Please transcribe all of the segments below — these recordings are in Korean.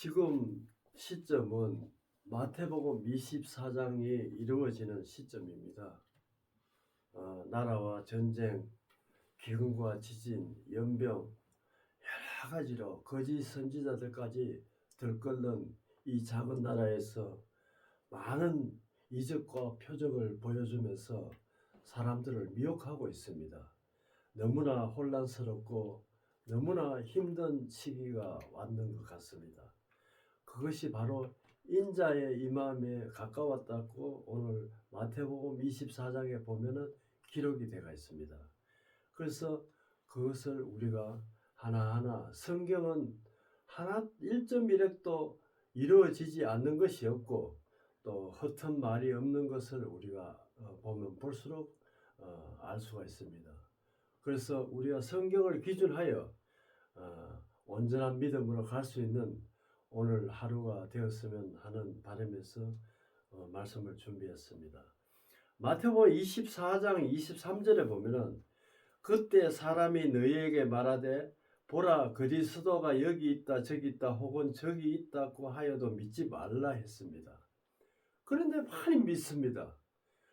지금 시점은 마태복음 24장이 이루어지는 시점입니다. 나라와 전쟁, 기근과 지진, 연병, 여러 가지로 거짓 선지자들까지 들끓는 이 작은 나라에서 많은 이적과 표적을 보여주면서 사람들을 미혹하고 있습니다. 너무나 혼란스럽고 너무나 힘든 시기가 왔는 것 같습니다. 그것이 바로 인자의 임함에 가까웠다고 오늘 마태복음 24장에 보면은 기록이 되어 있습니다. 그래서 그것을 우리가 하나하나, 성경은 하나 1.1획도 이루어지지 않는 것이 없고 또 허튼 말이 없는 것을 우리가 보면 볼수록 알 수가 있습니다. 그래서 우리가 성경을 기준하여 온전한 믿음으로 갈 수 있는 오늘 하루가 되었으면 하는 바람에서 말씀을 준비했습니다. 마태복음 24장 23절에 보면은 그때 사람이 너희에게 말하되 보라 그리스도가 여기 있다 저기 있다 혹은 저기 있다고 하여도 믿지 말라 했습니다. 그런데 많이 믿습니다.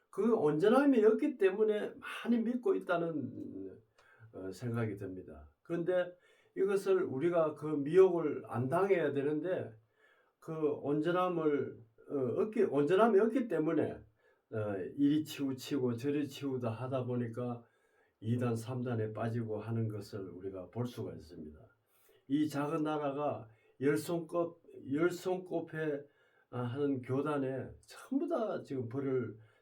그 온전함이 없기 때문에 많이 믿고 있다는 생각이 듭니다. 그런데 이것을 우리가 그 미혹을 안 당해야 되는데 그 온전함이 없기 때문에 이리 치우치고 저리 치우다 하다 보니까 2단 3단에 빠지고 하는 것을 우리가 볼 수가 있습니다. 이 작은 나라가 열 손꼽에 하는 교단에 전부 다 지금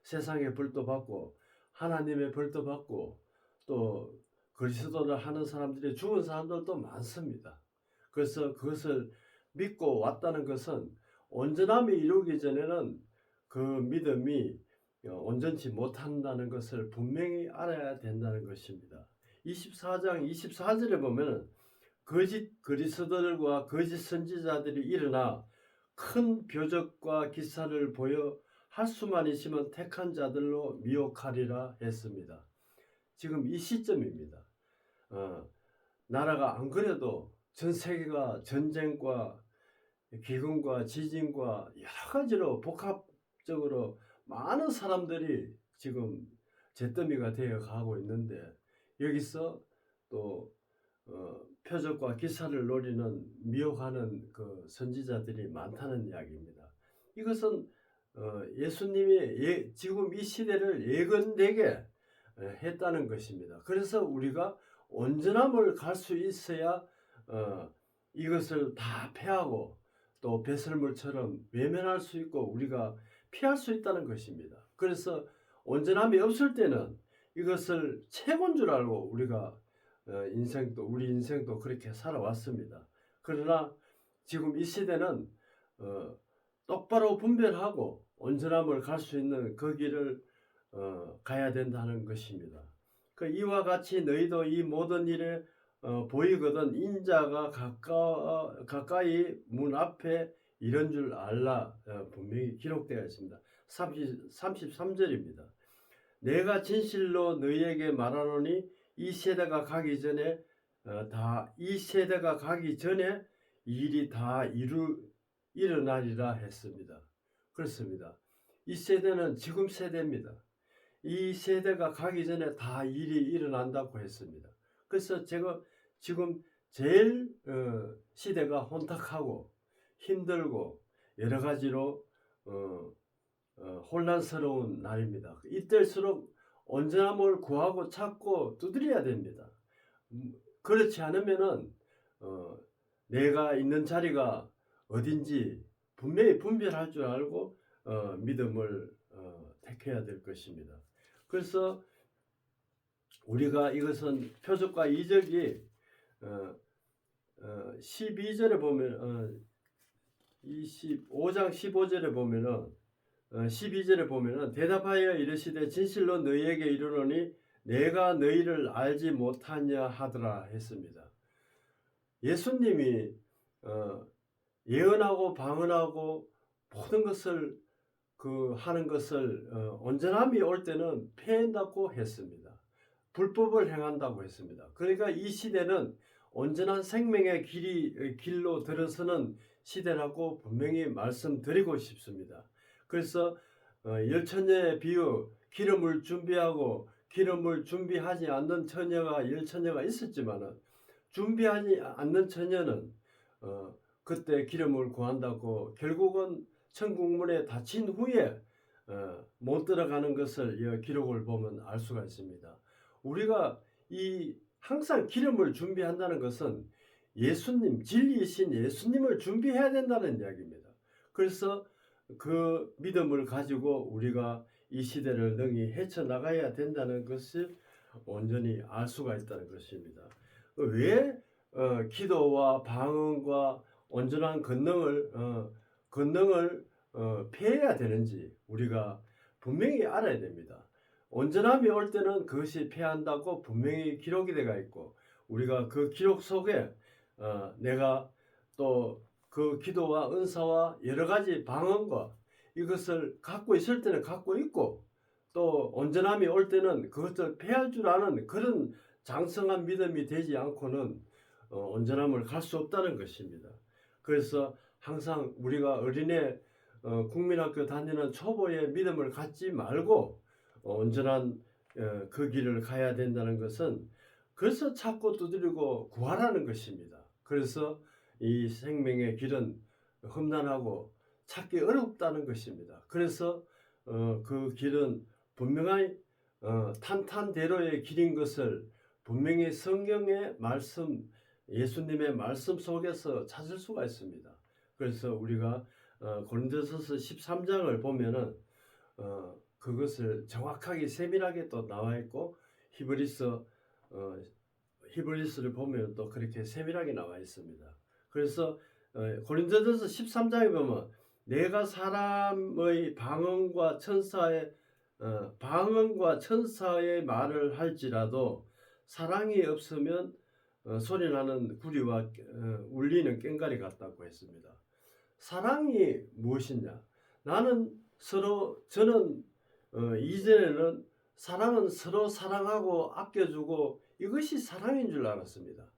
세상의 벌도 받고 하나님의 벌도 받고 또 그리스도를 하는 사람들이 죽은 사람들도 많습니다. 그래서 그것을 믿고 왔다는 것은 온전함이 이루기 전에는 그 믿음이 온전치 못한다는 것을 분명히 알아야 된다는 것입니다. 24장 24절에 보면 거짓 그리스도들과 거짓 선지자들이 일어나 큰 표적과 기사를 보여 할 수만 있으면 택한 자들로 미혹하리라 했습니다. 지금 이 시점입니다. 나라가 안 그래도 전 세계가 전쟁과 기근과 지진과 여러 가지로 복합적으로 많은 사람들이 지금 잿더미가 되어 가고 있는데 여기서 또 표적과 기사를 노리는 미혹하는 그 선지자들이 많다는 이야기입니다. 이것은 예수님이 지금 이 시대를 예견되게 했다는 것입니다. 그래서 우리가 온전함을 갈 수 있어야 이것을 다 패하고 또 배설물처럼 외면할 수 있고 우리가 피할 수 있다는 것입니다. 그래서 온전함이 없을 때는 이것을 최고인 줄 알고 우리가 우리 인생도 그렇게 살아왔습니다. 그러나 지금 이 시대는 똑바로 분별하고 온전함을 갈 수 있는 그 길을 가야 된다는 것입니다. 이와 같이 너희도 이 모든 일에 보이거든 인자가 가까이 문 앞에 이런 줄 알라 분명히 기록되어 있습니다. 33절입니다. 내가 진실로 너희에게 말하노니 이 세대가 가기 전에 일이 다 일어나리라 했습니다. 그렇습니다. 이 세대는 지금 세대입니다. 이 세대가 가기 전에 다 일이 일어난다고 했습니다. 그래서 제가 지금 제일 시대가 혼탁하고 힘들고 여러 가지로 혼란스러운 날입니다. 이때일수록 온전함을 구하고 찾고 두드려야 됩니다. 그렇지 않으면은 내가 있는 자리가 어딘지 분명히 분별할 줄 알고 믿음을 택해야 될 것입니다. 그래서 우리가 이것은 표적과 이적이 12절에 보면 25장 15절에 보면은 12절에 보면은 대답하여 이르시되 진실로 너희에게 이르노니 내가 너희를 알지 못하냐 하더라 했습니다. 예수님이 예언하고 방언하고 모든 것을 하는 것을 온전함이 올 때는 폐한다고 했습니다. 불법을 행한다고 했습니다. 그러니까 이 시대는 온전한 생명의 길로 들어서는 시대라고 분명히 말씀드리고 싶습니다. 그래서 열처녀의 비유, 기름을 준비하고 기름을 준비하지 않는 처녀가 열처녀가 있었지만은 준비하지 않는 처녀는 그때 기름을 구한다고 결국은 천국문에 닫힌 후에 못 들어가는 것을 이 기록을 보면 알 수가 있습니다. 우리가 항상 기름을 준비한다는 것은 예수님, 진리이신 예수님을 준비해야 된다는 이야기입니다. 그래서 그 믿음을 가지고 우리가 이 시대를 능히 헤쳐나가야 된다는 것을 온전히 알 수가 있다는 것입니다. 왜 기도와 방언과 온전한 권능을 피해야 되는지 우리가 분명히 알아야 됩니다. 온전함이 올 때는 그것이 피한다고 분명히 기록이 되어 있고 우리가 그 기록 속에 내가 또 그 기도와 은사와 여러 가지 방언과 이것을 갖고 있을 때는 갖고 있고 또 온전함이 올 때는 그것을 피할 줄 아는 그런 장성한 믿음이 되지 않고는 온전함을 갈 수 없다는 것입니다. 그래서 항상 우리가 어린애 국민학교 다니는 초보의 믿음을 갖지 말고 온전한 그 길을 가야 된다는 것은 그래서 찾고 두드리고 구하라는 것입니다. 그래서 이 생명의 길은 험난하고 찾기 어렵다는 것입니다. 그래서 그 길은 분명히 탄탄대로의 길인 것을 분명히 성경의 말씀, 예수님의 말씀 속에서 찾을 수가 있습니다. 그래서 우리가 고린도서서 13장을 보면은 그것을 정확하게 세밀하게 또 나와 있고 히브리서를 보면 또 그렇게 세밀하게 나와 있습니다. 그래서 고린도전서 13장에 보면 내가 사람의 방언과 천사의 말을 할지라도 사랑이 없으면 소리나는 구리와 울리는 꽹과리 같다고 했습니다. 사랑이 무엇이냐? 저는 이전에는 사랑은 서로 사랑하고 아껴주고 이것이 사랑인 줄 알았습니다.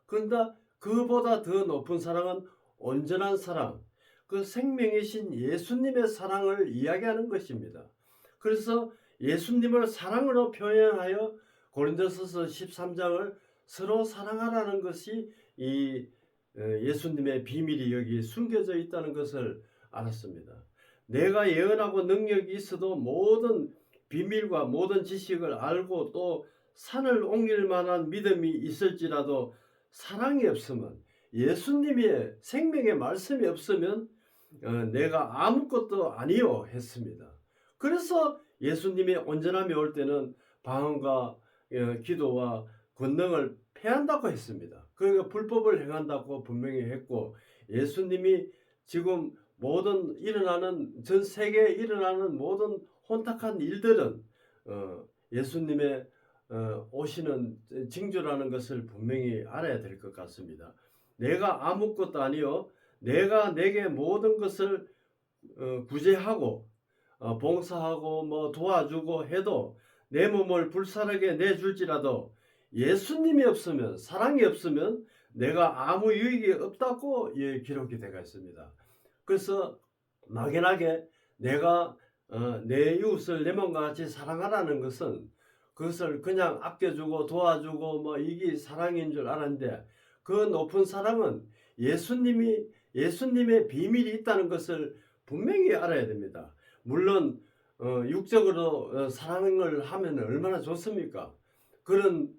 그런데 그보다 더 높은 사랑은 온전한 사랑, 그 생명이신 예수님의 사랑을 이야기하는 것입니다. 그래서 예수님을 사랑으로 표현하여 고린도서서 13장을 서로 사랑하라는 것이 이 예수님의 비밀이 여기 숨겨져 있다는 것을 알았습니다. 내가 예언하고 능력이 있어도 모든 비밀과 모든 지식을 알고 또 산을 옮길 만한 믿음이 있을지라도 사랑이 없으면 예수님의 생명의 말씀이 없으면 내가 아무것도 아니요 했습니다. 그래서 예수님의 온전함이 올 때는 방언과 기도와 권능을 패한다고 했습니다. 그러니까 불법을 행한다고 분명히 했고 예수님이 지금 전 세계에 일어나는 모든 혼탁한 일들은 예수님의 오시는 징조라는 것을 분명히 알아야 될 것 같습니다. 내가 아무것도 아니요 내가 내게 모든 것을 구제하고 봉사하고 도와주고 해도 내 몸을 불사르게 내줄지라도 예수님이 없으면 사랑이 없으면 내가 아무 유익이 없다고 기록이 되어 있습니다. 그래서 막연하게 내가 내 이웃을 내 몸과 같이 사랑하라는 것은 그것을 그냥 아껴주고 도와주고 이게 사랑인 줄 알았는데 그 높은 사랑은 예수님의 비밀이 있다는 것을 분명히 알아야 됩니다. 물론 육적으로 사랑을 하면 얼마나 좋습니까? 그런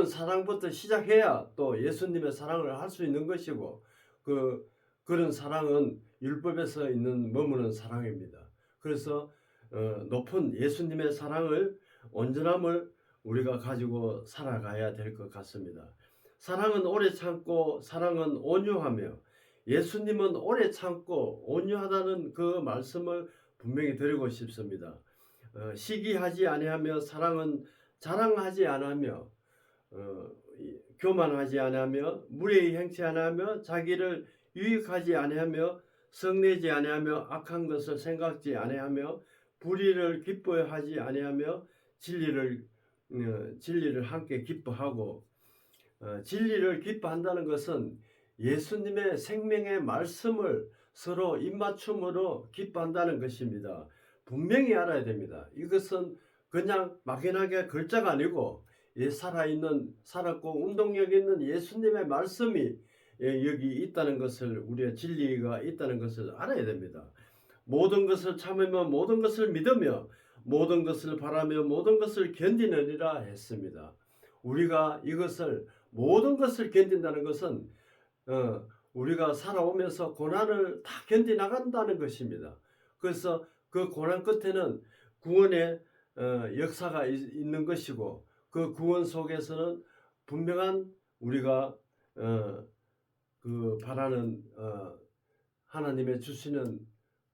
사랑부터 시작해야 또 예수님의 사랑을 할 수 있는 것이고 그런 사랑은 율법에서 머무는 사랑입니다. 그래서 높은 예수님의 사랑을 온전함을 우리가 가지고 살아가야 될 것 같습니다. 사랑은 오래 참고 사랑은 온유하며 예수님은 오래 참고 온유하다는 그 말씀을 분명히 드리고 싶습니다. 시기하지 아니하며 사랑은 자랑하지 아니하며 교만하지 아니하며 무례히 행치 아니하며 자기를 유익하지 아니하며 성내지 아니하며 악한 것을 생각지 아니하며 불의를 기뻐하지 아니하며 진리를 함께 기뻐하고 진리를 기뻐한다는 것은 예수님의 생명의 말씀을 서로 입맞춤으로 기뻐한다는 것입니다. 분명히 알아야 됩니다. 이것은 그냥 막연하게 글자가 아니고 살았고 운동력 있는 예수님의 말씀이 여기 있다는 것을, 우리의 진리가 있다는 것을 알아야 됩니다. 모든 것을 참으며 모든 것을 믿으며 모든 것을 바라며 모든 것을 견디느니라 했습니다. 우리가 이것을 모든 것을 견딘다는 것은 우리가 살아오면서 고난을 다 견디 나간다는 것입니다. 그래서 그 고난 끝에는 구원의 역사가 있는 것이고, 그 구원 속에서는 분명한 우리가 그 바라는 하나님의 주시는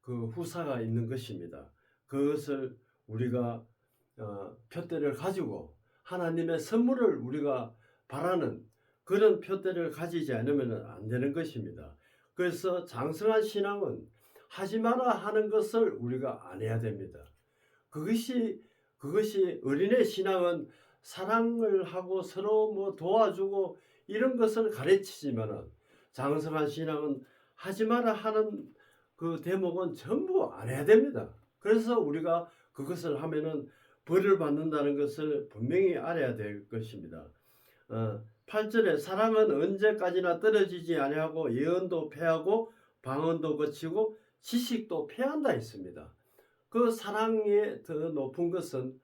그 후사가 있는 것입니다. 그것을 우리가 표대를 가지고 하나님의 선물을 우리가 바라는 그런 표대를 가지지 않으면 안 되는 것입니다. 그래서 장성한 신앙은 하지 마라 하는 것을 우리가 안 해야 됩니다. 그것이 어린애 신앙은 사랑을 하고 서로 뭐 도와주고 이런 것을 가르치지만은, 장성한 신앙은 하지 마라 하는 그 대목은 전부 안 해야 됩니다. 그래서 우리가 그것을 하면은 벌을 받는다는 것을 분명히 알아야 될 것입니다. 8절에 사랑은 언제까지나 떨어지지 아니하고 예언도 패하고 방언도 거치고 지식도 패한다 했습니다. 그 사랑의 더 높은 것은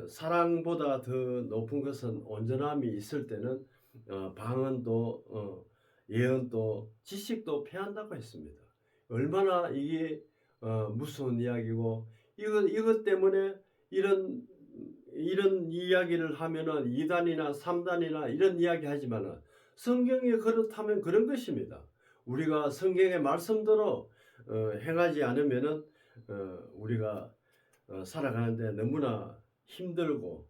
사랑보다 더 높은 것은 온전함이 있을 때는 방언도 예언도 지식도 패한다고 했습니다. 얼마나 이게 무서운 이야기고, 이것 때문에 이런 이야기를 하면은 2단이나 3단이나 이런 이야기 하지만은 성경이 그렇다면 그런 것입니다. 우리가 성경의 말씀대로 행하지 않으면은 우리가 살아가는데 너무나 힘들고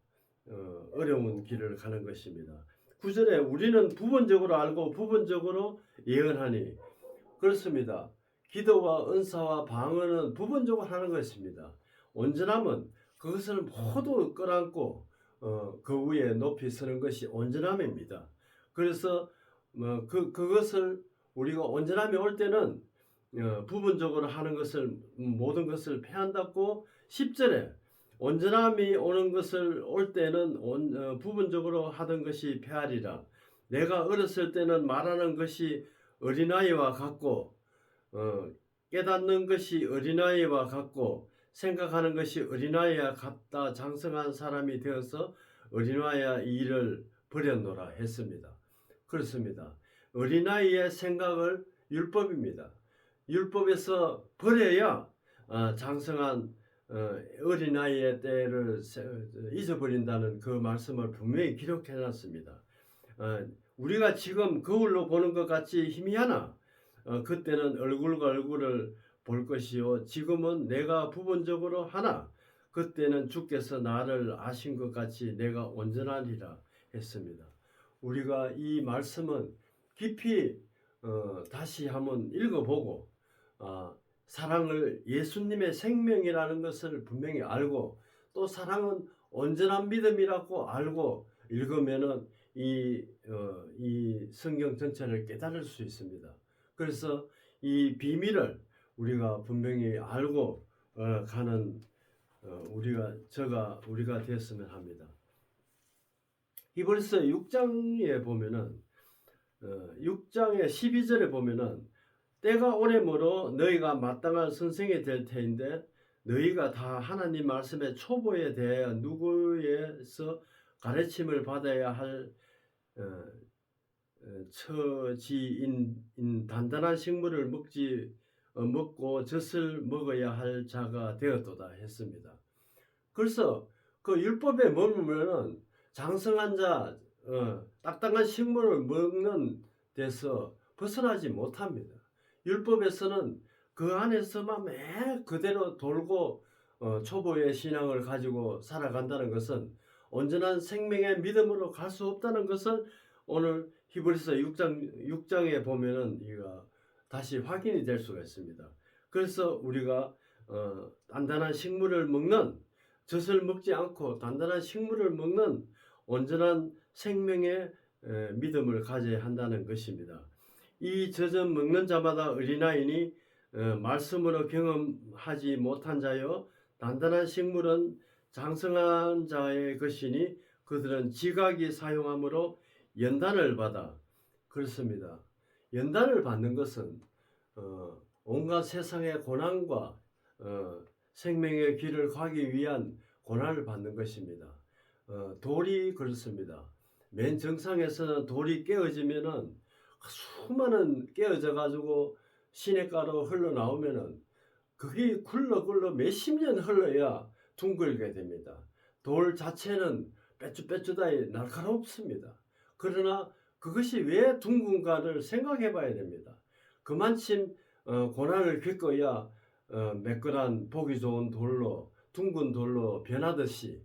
어려운 길을 가는 것입니다. 9절에 우리는 부분적으로 알고 부분적으로 예언하니, 그렇습니다. 기도와 은사와 방언은 부분적으로 하는 것입니다. 온전함은 그것을 모두 끌어안고 그 위에 높이 서는 것이 온전함입니다. 그래서 그것을 우리가 온전함이 올 때는 부분적으로 하는 것을, 모든 것을 패한다고 10절에 온전함이 오는 것을 올 때는 부분적으로 하던 것이 패하리라. 내가 어렸을 때는 말하는 것이 어린아이와 같고 깨닫는 것이 어린아이와 같고 생각하는 것이 어린아이와 같다. 장성한 사람이 되어서 어린아이의 일을 버렸노라 했습니다. 그렇습니다. 어린아이의 생각을 율법입니다. 율법에서 버려야 장성한 어린아이의 때를 잊어버린다는 그 말씀을 분명히 기록해놨습니다. 우리가 지금 거울로 보는 것 같이 희미하나 그때는 얼굴과 얼굴을 볼 것이요 지금은 내가 부분적으로 하나 그때는 주께서 나를 아신 것 같이 내가 온전하리라 했습니다. 우리가 이 말씀은 깊이 다시 한번 읽어보고 사랑을 예수님의 생명이라는 것을 분명히 알고, 또 사랑은 온전한 믿음이라고 알고 읽으면은 이 성경 전체를 깨달을 수 있습니다. 그래서 이 비밀을 우리가 분명히 알고 가는 우리가 되었으면 합니다. 히브리서 6장에 보면은 6장의 12절에 보면은 때가 오래므로 너희가 마땅한 선생이 될 터인데 너희가 다 하나님 말씀의 초보에 대하여 누구에서 가르침을 받아야 할 처지인 단단한 식물을 먹고 젖을 먹어야 할 자가 되었도다 했습니다. 그래서 그 율법에 머물면은 장성한 자, 딱딱한 식물을 먹는 데서 벗어나지 못합니다. 율법에서는 그 안에서만 매 그대로 돌고 초보의 신앙을 가지고 살아간다는 것은 온전한 생명의 믿음으로 갈 수 없다는 것을 오늘 히브리서 6장에 보면은 이가 다시 확인이 될 수가 있습니다. 그래서 우리가 단단한 식물을 먹는, 젖을 먹지 않고 단단한 식물을 먹는 온전한 생명의 믿음을 가져야 한다는 것입니다. 이 젖은 먹는 자마다 어린아이니 말씀으로 경험하지 못한 자여 단단한 식물은 장성한 자의 것이니 그들은 지각이 사용함으로 연단을 받아. 그렇습니다. 연단을 받는 것은 온갖 세상의 고난과 생명의 길을 가기 위한 고난을 받는 것입니다. 돌이 그렇습니다. 맨 정상에서는 돌이 깨어지면은 수많은 깨어져 가지고 시냇가로 흘러나오면은 그게 굴러 몇십 년 흘러야 둥글게 됩니다. 돌 자체는 빼쭈빼쭈다이 날카롭습니다. 그러나 그것이 왜 둥근가를 생각해 봐야 됩니다. 그만큼 고난을 겪어야 매끈한 보기 좋은 돌로 둥근 돌로 변하듯이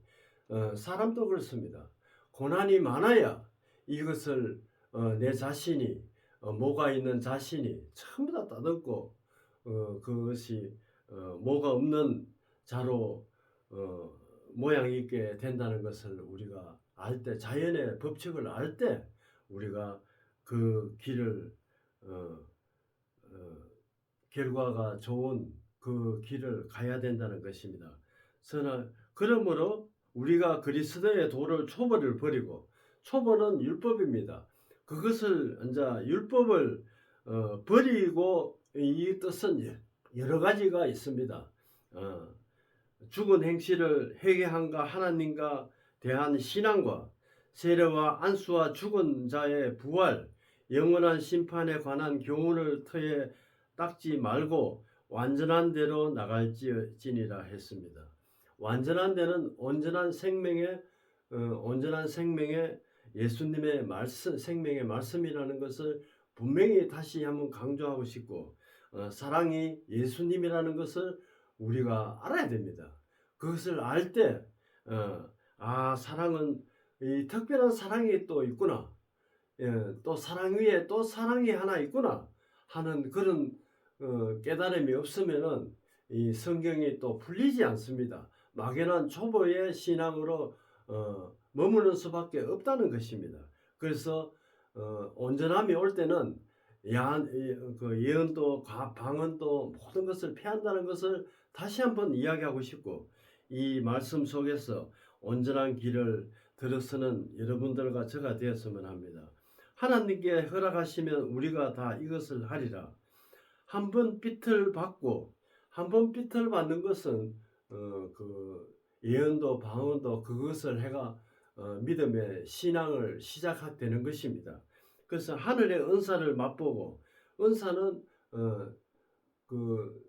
사람도 그렇습니다. 고난이 많아야 이것을 내 자신이 뭐가 있는 자신이 전부 다 따듬고 그것이 뭐가 없는 자로 모양 있게 된다는 것을 우리가 알 때, 자연의 법칙을 알 때 우리가 그 길을 결과가 좋은 그 길을 가야 된다는 것입니다. 그러므로 우리가 그리스도의 도를 초보를 버리고, 초보는 율법입니다. 그것을 이제 율법을 버리고, 이 뜻은 여러 가지가 있습니다. 죽은 행실을 회개함과 하나님과 대한 신앙과 세례와 안수와 죽은 자의 부활, 영원한 심판에 관한 교훈을 터에 닦지 말고 완전한 대로 나갈지니라 했습니다. 완전한 데는 온전한 생명의 예수님의 말씀, 생명의 말씀이라는 것을 분명히 다시 한번 강조하고 싶고, 사랑이 예수님이라는 것을 우리가 알아야 됩니다. 그것을 알 때, 사랑은 이 특별한 사랑이 또 있구나. 또 사랑 위에 또 사랑이 하나 있구나 하는 그런 깨달음이 없으면은 이 성경이 또 풀리지 않습니다. 막연한 초보의 신앙으로 머무는 수밖에 없다는 것입니다. 그래서 온전함이 올 때는 예언도 방언도 모든 것을 피한다는 것을 다시 한번 이야기하고 싶고, 이 말씀 속에서 온전한 길을 들어서는 여러분들과 저가 되었으면 합니다. 하나님께 허락하시면 우리가 다 이것을 하리라. 한번 삐틀 받고, 한번 삐틀 받는 것은 그 예언도 방언도 그것을 해가 믿음의 신앙을 시작되는 것입니다. 그래서 하늘의 은사를 맛보고, 은사는 그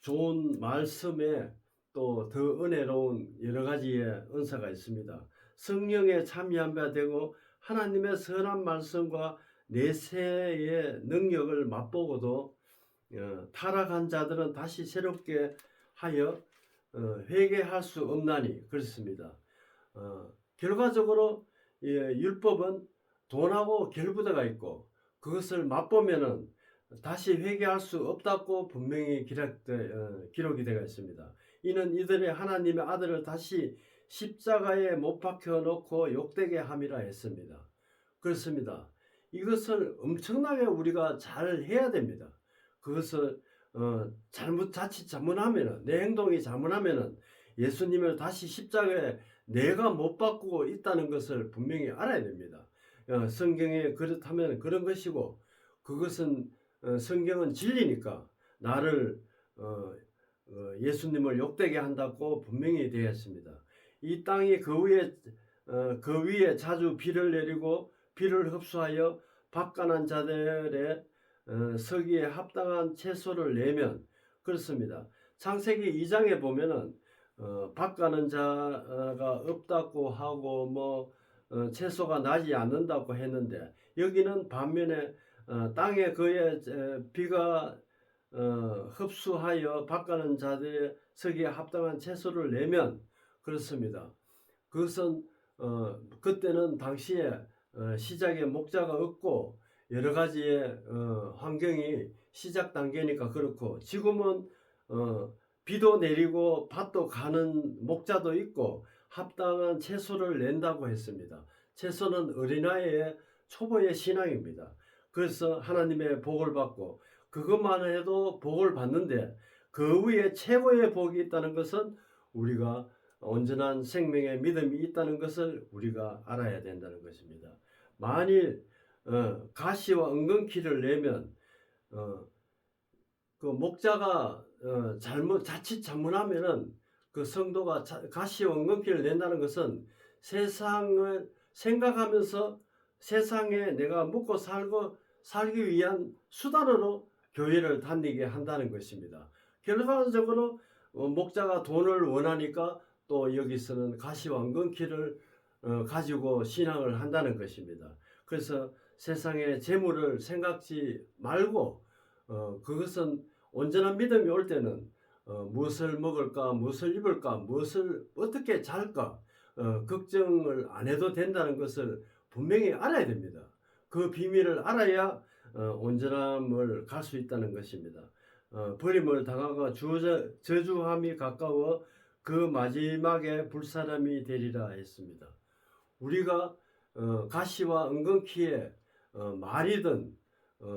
좋은 말씀에 또 더 은혜로운 여러 가지의 은사가 있습니다. 성령에 참여한 바 되고 하나님의 선한 말씀과 내세의 능력을 맛보고도 타락한 자들은 다시 새롭게 하여 회개할 수 없나니 그렇습니다. 결과적으로 율법은 돈하고 결부대가 있고, 그것을 맛보면은 다시 회개할 수 없다고 분명히 기록이 되어 있습니다. 이는 이들의 하나님의 아들을 다시 십자가에 못 박혀 놓고 욕되게 함이라 했습니다. 그렇습니다. 이것을 엄청나게 우리가 잘 해야 됩니다. 그것을 자칫 잘못하면은, 내 행동이 잘못하면은 예수님을 다시 십자가에 내가 못 바꾸고 있다는 것을 분명히 알아야 됩니다. 성경에 그렇다면 그런 것이고, 그것은 성경은 진리니까 나를 예수님을 욕되게 한다고 분명히 되어 있습니다. 이 땅이 그 위에 자주 비를 내리고 비를 흡수하여 밥가난 자들의 서기에 합당한 채소를 내면, 그렇습니다. 창세기 2장에 보면은 밥가는 자가 없다고 하고 채소가 나지 않는다고 했는데, 여기는 반면에 땅에 그의 비가 흡수하여 밥가는 자들의 서기에 합당한 채소를 내면, 그렇습니다. 그것은 그때는 당시에 시작에 목자가 없고 여러 가지의 환경이 시작 단계니까 그렇고, 지금은 비도 내리고 밭도 가는 목자도 있고 합당한 채소를 낸다고 했습니다. 채소는 어린아이의 초보의 신앙입니다. 그래서 하나님의 복을 받고 그것만 해도 복을 받는데 그 위에 최고의 복이 있다는 것은 우리가 온전한 생명의 믿음이 있다는 것을 우리가 알아야 된다는 것입니다. 만일 가시와 은근키를 내면 그 목자가 자칫 잘못하면은 그 성도가 가시와 은근키를 낸다는 것은 세상을 생각하면서 세상에 내가 먹고 살기 위한 수단으로 교회를 다니게 한다는 것입니다. 결과적으로 목자가 돈을 원하니까 또 여기서는 가시와 은근키를 가지고 신앙을 한다는 것입니다. 그래서 세상의 재물을 생각지 말고 그것은 온전한 믿음이 올 때는 무엇을 먹을까, 무엇을 입을까, 무엇을 어떻게 잘까 걱정을 안 해도 된다는 것을 분명히 알아야 됩니다. 그 비밀을 알아야 온전함을 갈 수 있다는 것입니다. 버림을 당하고 저주함이 가까워 그 마지막에 불사람이 되리라 했습니다. 우리가 가시와 은근키에 말이든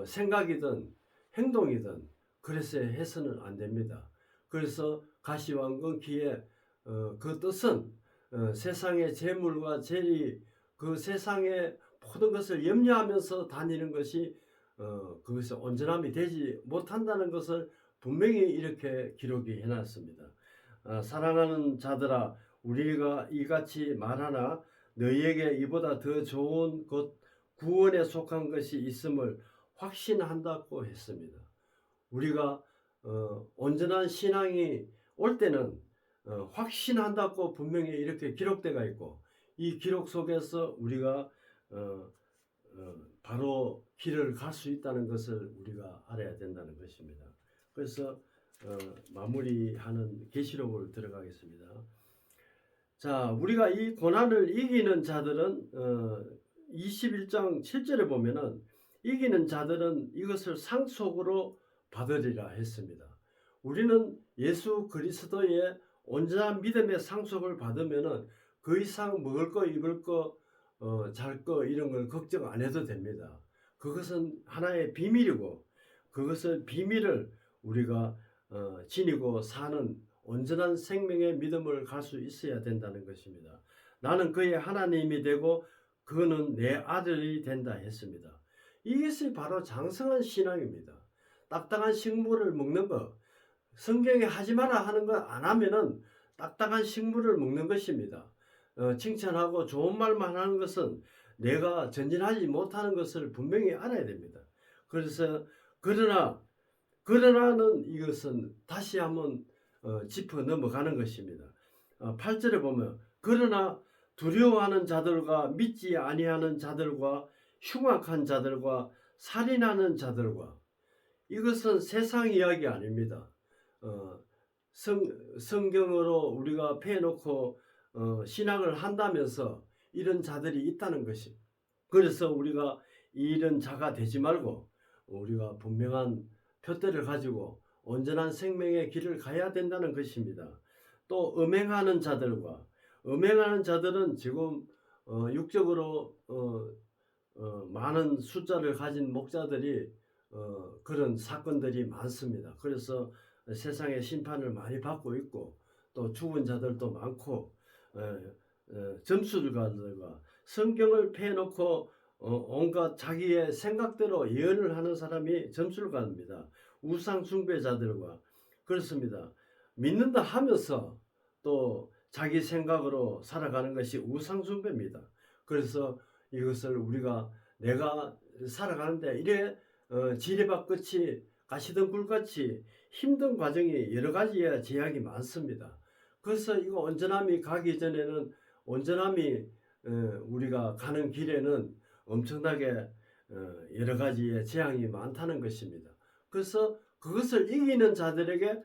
생각이든 행동이든 그래서 해서는 안 됩니다. 그래서 가시와 은근키의 그 뜻은 세상의 재물과 재리 그 세상의 모든 것을 염려하면서 다니는 것이 그것이 온전함이 되지 못한다는 것을 분명히 이렇게 기록이 해놨습니다. 사랑하는 자들아 우리가 이같이 말하나 너희에게 이보다 더 좋은 것 구원에 속한 것이 있음을 확신한다고 했습니다. 우리가 온전한 신앙이 올 때는 확신한다고 분명히 이렇게 기록되어 있고 이 기록 속에서 우리가 바로 길을 갈 수 있다는 것을 우리가 알아야 된다는 것입니다. 그래서 마무리하는 계시록을 들어가겠습니다. 자, 우리가 이 고난을 이기는 자들은 21장 7절에 보면은 이기는 자들은 이것을 상속으로 받으리라 했습니다. 우리는 예수 그리스도의 온전한 믿음의 상속을 받으면은 그 이상 먹을 거, 입을 거, 잘 거 이런 걸 걱정 안 해도 됩니다. 그것은 하나의 비밀이고 그것을 비밀을 우리가 지니고 사는 온전한 생명의 믿음을 갈 수 있어야 된다는 것입니다. 나는 그의 하나님이 되고 그는 내 아들이 된다 했습니다. 이것이 바로 장성한 신앙입니다. 딱딱한 식물을 먹는 것, 성경에 하지 마라 하는 거 안 하면은 딱딱한 식물을 먹는 것입니다. 칭찬하고 좋은 말만 하는 것은 내가 전진하지 못하는 것을 분명히 알아야 됩니다. 그래서 그러나는 이것은 다시 한번 짚어 넘어가는 것입니다. 8절에 보면 그러나 두려워하는 자들과 믿지 아니하는 자들과 흉악한 자들과 살인하는 자들과 이것은 세상 이야기 아닙니다. 성경으로 우리가 펴놓고 신앙을 한다면서 이런 자들이 있다는 것이 그래서 우리가 이런 자가 되지 말고 우리가 분명한 표대를 가지고 온전한 생명의 길을 가야 된다는 것입니다. 또 음행하는 자들은 지금 육적으로 많은 숫자를 가진 목자들이 그런 사건들이 많습니다. 그래서 세상의 심판을 많이 받고 있고 또 죽은 자들도 많고 점술가들과 성경을 펴놓고 온갖 자기의 생각대로 예언을 하는 사람이 점술가입니다. 우상 숭배자들과 그렇습니다. 믿는다 하면서 또 자기 생각으로 살아가는 것이 우상 숭배입니다. 그래서 이것을 우리가 내가 살아가는데 이래 지뢰밭 끝이 가시던 굴같이 힘든 과정이 여러 가지의 제약이 많습니다. 그래서 이거 온전함이 가기 전에는 온전함이 우리가 가는 길에는 엄청나게 여러 가지의 재앙이 많다는 것입니다. 그래서 그것을 이기는 자들에게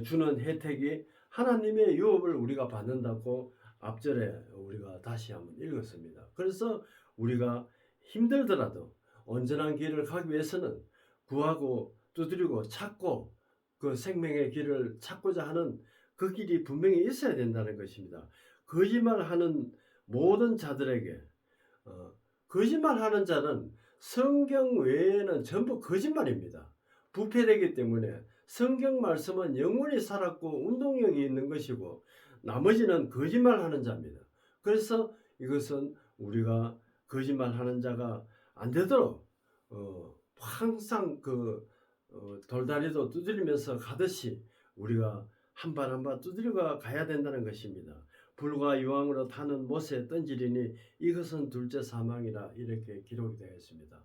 주는 혜택이 하나님의 유업을 우리가 받는다고 앞절에 우리가 다시 한번 읽었습니다. 그래서 우리가 힘들더라도 온전한 길을 가기 위해서는 구하고 두드리고 찾고 그 생명의 길을 찾고자 하는 그 길이 분명히 있어야 된다는 것입니다. 거짓말하는 모든 자들에게 거짓말하는 자는 성경 외에는 전부 거짓말입니다. 부패되기 때문에 성경 말씀은 영원히 살았고 운동력이 있는 것이고 나머지는 거짓말하는 자입니다. 그래서 이것은 우리가 거짓말하는 자가 안 되도록 항상 돌다리도 두드리면서 가듯이 우리가 한 발 한 발 두드려 가야 된다는 것입니다. 불과 유황으로 타는 못에 던지리니 이것은 둘째 사망이라 이렇게 기록이 되어 있습니다.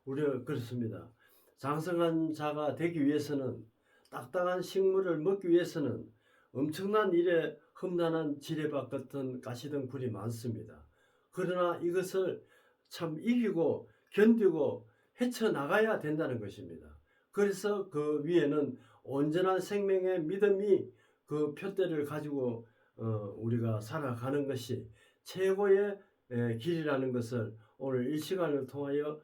우리가 그렇습니다. 장성한 자가 되기 위해서는 딱딱한 식물을 먹기 위해서는 엄청난 일에 험난한 지뢰밭 같은 가시덩굴이 많습니다. 그러나 이것을 참 이기고 견디고 헤쳐나가야 된다는 것입니다. 그래서 그 위에는 온전한 생명의 믿음이 그 표대를 가지고 우리가 살아가는 것이 최고의 길이라는 것을 오늘 이 시간을 통하여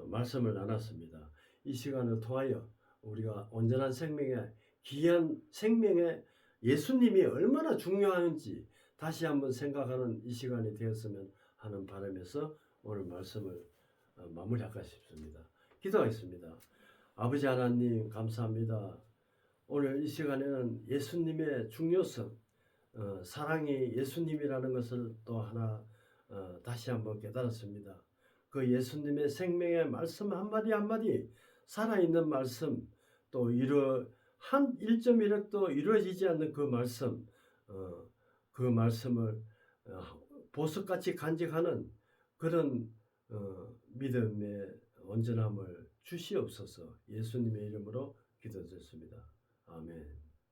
말씀을 나눴습니다. 이 시간을 통하여 우리가 온전한 생명의 귀한 생명의 예수님이 얼마나 중요한지 다시 한번 생각하는 이 시간이 되었으면 하는 바람에서 오늘 말씀을 마무리할까 싶습니다. 기도하겠습니다. 아버지 하나님 감사합니다. 오늘 이 시간에는 예수님의 중요성, 사랑이 예수님이라는 것을 또 하나 다시 한번 깨달았습니다. 그 예수님의 생명의 말씀 한마디 한마디 살아있는 말씀 또 한 1.1억도 이루어지지 않는 그 말씀 그 말씀을 보석같이 간직하는 그런 믿음의 온전함을 주시옵소서. 예수님의 이름으로 기도드렸습니다. 아멘.